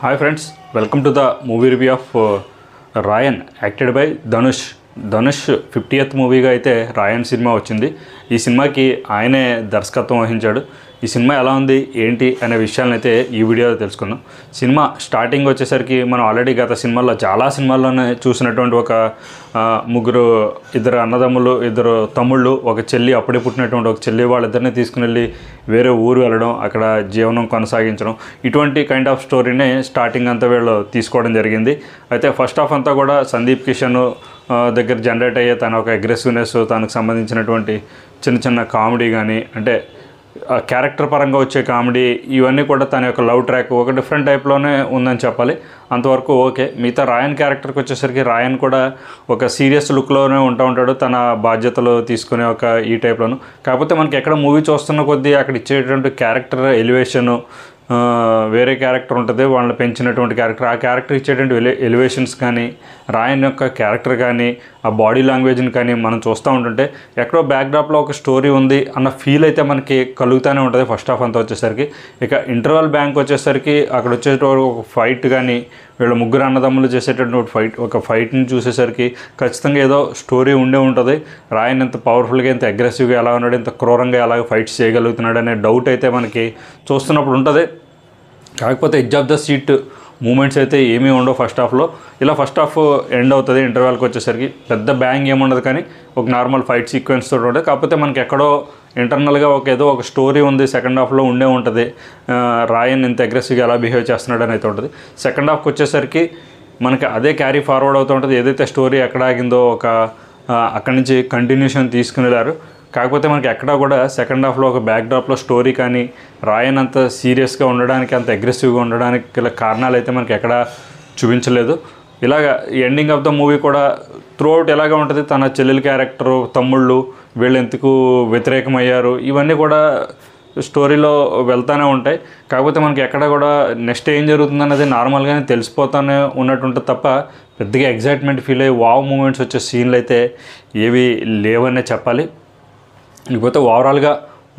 Hi friends, welcome to the movie review of Ryan acted by Dhanush 50th మూవీగా అయితే రాయన్ cinema వచ్చింది. ఈ సినిమాకి ఆయనే దర్శకత్వం వహించాడు. ఈ సినిమా ఎలా ఉంది ఏంటి అనే విషయాలను అయితే ఈ వీడియోలో తెలుసుకుందాం. సినిమా స్టార్టింగ్ వచ్చేసరికి మనం ఆల్రెడీ గత సినిమాల్లో చాలా సినిమాల్లోనే చూసినటువంటి ఒక ఇద్దరు అన్నదమ్ములు, ఇద్దరు తమ్ముళ్ళు, ఒక చెల్లి, అప్పుడే పుట్టినటువంటి ఒక చెల్లి, వాళ్ళిద్దరిని తీసుకుని వెళ్ళి వేరే ఊరు వెళ్ళడం, అక్కడ జీవనం కొనసాగించడం, ఇటువంటి కైండ్ ఆఫ్ స్టోరీనే స్టార్టింగ్ అంతా వీళ్ళు తీసుకోవడం జరిగింది. అయితే ఫస్ట్ హాఫ్ అంతా కూడా సందీప్ కిషన్ దగ్గర జనరేట్ అయ్యే తన ఒక అగ్రెసివ్నెస్, తనకు సంబంధించినటువంటి చిన్న చిన్న కామెడీ కానీ, అంటే క్యారెక్టర్ పరంగా వచ్చే కామెడీ, ఇవన్నీ కూడా తన యొక్క లవ్ ట్రాక్ ఒక డిఫరెంట్ టైప్లోనే ఉందని చెప్పాలి. అంతవరకు ఓకే. మిగతా రాయన్ క్యారెక్టర్కి వచ్చేసరికి రాయన్ కూడా ఒక సీరియస్ లుక్లోనే ఉంటాడు, తన బాధ్యతలు తీసుకునే ఒక ఈ టైప్లోను. కాకపోతే మనకి ఎక్కడ మూవీ చూస్తున్న కొద్దీ అక్కడ ఇచ్చేటువంటి క్యారెక్టర్ ఎలివేషను వేరే క్యారెక్టర్ ఉంటుంది, వాళ్ళని పెంచినటువంటి క్యారెక్టర్, ఆ క్యారెక్టర్ ఇచ్చేటువంటి ఎలివేషన్స్ కానీ, రాయన్ యొక్క క్యారెక్టర్ కానీ, ఆ బాడీ లాంగ్వేజ్ని కానీ మనం చూస్తూ ఉంటుంటే ఎక్కడో బ్యాక్డ్రాప్లో ఒక స్టోరీ ఉంది అన్న ఫీల్ అయితే మనకి కలుగుతూనే ఉంటుంది ఫస్ట్ హాఫ్ అంతా వచ్చేసరికి. ఇక ఇంటర్వల్ బ్యాంక్ వచ్చేసరికి అక్కడ వచ్చేటువంటి ఒక ఫైట్ కానీ, వీళ్ళ ముగ్గురు అన్నదమ్ములు చేసేటటువంటి ఒక ఫైట్ని చూసేసరికి ఖచ్చితంగా ఏదో స్టోరీ ఉండే ఉంటుంది. రాయన్ ఎంత పవర్ఫుల్గా, ఎంత అగ్రెసివ్గా ఎలా ఉన్నాడు, ఎంత క్రూరంగా ఎలాగ ఫైట్స్ చేయగలుగుతున్నాడు అనే డౌట్ అయితే మనకి చూస్తున్నప్పుడు ఉంటుంది. కాకపోతే edge of the seat moments అయితే ఏమీ ఉండవు ఫస్ట్ హాఫ్లో. ఇలా ఫస్ట్ హాఫ్ ఎండ్ అవుతుంది. ఇంటర్వెల్కి వచ్చేసరికి పెద్ద బ్యాంగ్ ఏముండదు, కానీ ఒక నార్మల్ ఫైట్ సీక్వెన్స్ తోటి ఉంటుంది. కాకపోతే మనకి ఎక్కడో ఇంటర్నల్గా ఏదో ఒక స్టోరీ ఉంది సెకండ్ హాఫ్లో ఉండే ఉంటుంది. రాయన్ ఇంత అగ్రెసివ్గా ఎలా బిహేవ్ చేస్తున్నాడు అని అయితే ఉంటుంది. సెకండ్ హాఫ్కి వచ్చేసరికి మనకి అదే క్యారీ ఫార్వర్డ్ అవుతూ ఉంటుంది. ఏదైతే స్టోరీ ఎక్కడ ఆగిందో అక్కడి నుంచి కంటిన్యూషన్ తీసుకుని వెళ్ళారు. కాకపోతే మనకి ఎక్కడా కూడా సెకండ్ హాఫ్లో ఒక బ్యాక్డ్రాప్లో స్టోరీ కానీ, రాయన్ అంత సీరియస్గా ఉండడానికి, అంత అగ్రెసివ్గా ఉండడానికి గల కారణాలు అయితే మనకి ఎక్కడా చూపించలేదు. ఇలాగ ఎండింగ్ ఆఫ్ ద మూవీ కూడా త్రూఅవుట్ ఎలాగ ఉంటుంది, తన చెల్లెల క్యారెక్టరు, తమ్ముళ్ళు వీళ్ళు ఎందుకు వ్యతిరేకమయ్యారు, ఇవన్నీ కూడా స్టోరీలో వెళ్తూనే ఉంటాయి. కాకపోతే మనకి ఎక్కడ కూడా నెక్స్ట్ ఏం జరుగుతుంది అన్నది నార్మల్గానే తెలిసిపోతూనే ఉన్నట్టుంటుంది తప్ప పెద్దగా ఎగ్జైట్మెంట్ ఫీల్ అయ్యి వావ్ మూమెంట్స్ వచ్చే సీన్లు అయితే ఏవి లేవనే చెప్పాలి. ఇకపోతే ఓవరాల్గా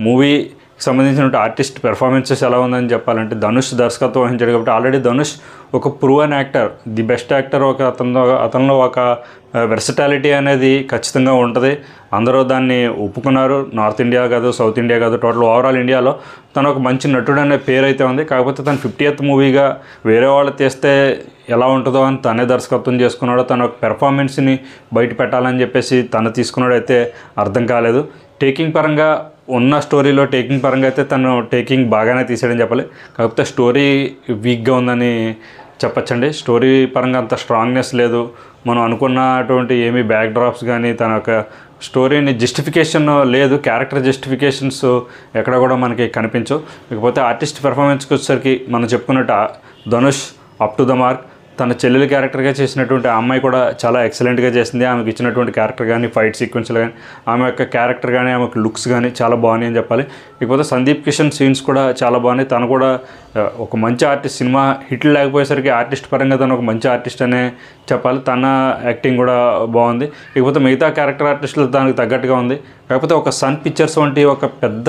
మూవీకి సంబంధించిన ఆర్టిస్ట్ పెర్ఫార్మెన్సెస్ ఎలా ఉందని చెప్పాలంటే, ధనుష్ దర్శకత్వం వహించాడు కాబట్టి ఆల్రెడీ ధనుష్ ఒక proven actor, the best actor. అతనిలో ఒక వెర్సటాలిటీ అనేది ఖచ్చితంగా ఉంటుంది. అందరూ దాన్ని ఒప్పుకున్నారు. నార్త్ ఇండియా కాదు, సౌత్ ఇండియా కాదు, టోటల్ ఓవరాల్ ఇండియాలో తను ఒక మంచి నటుడు అనే పేరు అయితే ఉంది. కాకపోతే తను 50th మూవీగా వేరే వాళ్ళు తీస్తే ఎలా ఉంటుందో అని తనే దర్శకత్వం చేసుకున్నాడు. తన ఒక పెర్ఫార్మెన్స్ని బయట పెట్టాలని చెప్పేసి తను తీసుకున్నాడు అయితే అర్థం కాలేదు. టేకింగ్ పరంగా ఉన్న స్టోరీలో టేకింగ్ పరంగా అయితే తను టేకింగ్ బాగానే తీసాడని చెప్పాలి. కాకపోతే స్టోరీ వీక్గా ఉందని చెప్పచ్చండి. స్టోరీ పరంగా అంత స్ట్రాంగ్నెస్ లేదు. మనం అనుకున్నటువంటి ఏమీ బ్యాక్ డ్రాప్స్ కానీ, తన యొక్క స్టోరీని జస్టిఫికేషన్ లేదు, క్యారెక్టర్ జస్టిఫికేషన్స్ ఎక్కడ కూడా మనకి కనిపించవు. ఇకపోతే ఆర్టిస్ట్ పెర్ఫార్మెన్స్కి వచ్చేసరికి మనం చెప్పుకున్నట్టు Dhanush up to the mark. తన చెల్లెలి క్యారెక్టర్గా చేసినటువంటి ఆ అమ్మాయి కూడా చాలా ఎక్సలెంట్గా చేసింది. ఆమెకు ఇచ్చినటువంటి క్యారెక్టర్ కానీ, ఫైట్ సీక్వెన్స్లు కానీ, ఆమె యొక్క క్యారెక్టర్ కానీ, ఆమెకు లుక్స్ కానీ చాలా బాగున్నాయి అని చెప్పాలి. ఇకపోతే సందీప్ కిషన్ సీన్స్ కూడా చాలా బాగున్నాయి. తను కూడా ఒక మంచి ఆర్టిస్ట్. సినిమా హిట్లు లేకపోయేసరికి ఆర్టిస్ట్ పరంగా తను ఒక మంచి ఆర్టిస్ట్ అనే చెప్పాలి. తన యాక్టింగ్ కూడా బాగుంది. ఇకపోతే మిగతా క్యారెక్టర్ ఆర్టిస్టులు దానికి తగ్గట్టుగా ఉంది. కాకపోతే ఒక సన్ పిక్చర్స్ వంటి ఒక పెద్ద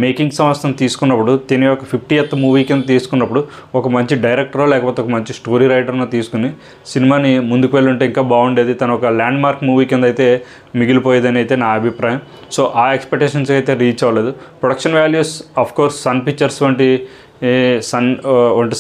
మేకింగ్ సంస్థను తీసుకున్నప్పుడు, తినే ఒక 50th మూవీ కింద తీసుకున్నప్పుడు ఒక మంచి డైరెక్టరో లేకపోతే ఒక మంచి స్టోరీ రైటర్నో తీసుకుని సినిమాని ముందుకు వెళ్ళుంటే ఇంకా బాగుండేది. తను ఒక ల్యాండ్ మార్క్ మూవీ కింద అయితే మిగిలిపోయేదని అయితే నా అభిప్రాయం. సో ఆ ఎక్స్పెక్టేషన్స్ అయితే రీచ్ అవ్వలేదు. Production values of course Sun Pictures వంటి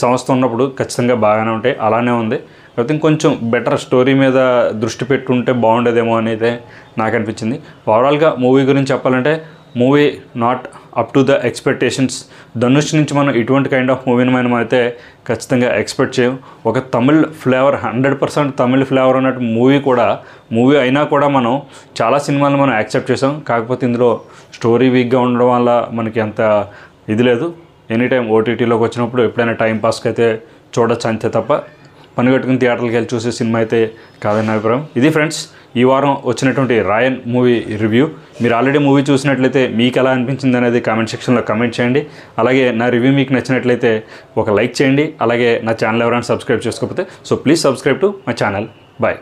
సంస్థ ఉన్నప్పుడు ఖచ్చితంగా బాగానే ఉంటాయి, అలానే ఉంది. కాకపోతే ఇంకొంచెం బెటర్ స్టోరీ మీద దృష్టి పెట్టుంటే బాగుండేదేమో అని అయితే నాకు అనిపించింది. ఓవరాల్గా మూవీ గురించి చెప్పాలంటే movie not up to the expectations. Dhanush నుంచి మనం ఇటువంటి కైండ్ ఆఫ్ మూవీని మనం అయితే ఖచ్చితంగా ఎక్స్పెక్ట్ చేయం. ఒక తమిళ్ ఫ్లేవర్, 100% తమిళ్ ఫ్లేవర్ అన్నట్టు మూవీ అయినా కూడా మనం చాలా సినిమాలు మనం యాక్సెప్ట్ చేసాం. కాకపోతే ఇందులో స్టోరీ వీక్గా ఉండడం వల్ల మనకి అంత ఇది లేదు. ఎనీ టైం ఓటీటీలోకి వచ్చినప్పుడు ఎప్పుడైనా టైంపాస్కి అయితే చూడొచ్చు అంతే తప్ప పని కట్టుకుని థియేటర్కి వెళ్ళి చూసే సినిమా అయితే కాదని అభిప్రాయం. ఇది ఫ్రెండ్స్ ఈ వారం వచ్చినటువంటి రాయన్ మూవీ రివ్యూ. మీరు ఆల్రెడీ మూవీ చూసినట్లయితే మీకు ఎలా అనిపించింది అనేది కామెంట్ సెక్షన్లో కామెంట్ చేయండి. అలాగే నా రివ్యూ మీకు నచ్చినట్లయితే ఒక లైక్ చేయండి. అలాగే నా ఛానల్ ఎవరైనా సబ్స్క్రైబ్ చేసుకోకపోతే so please subscribe to my channel. Bye.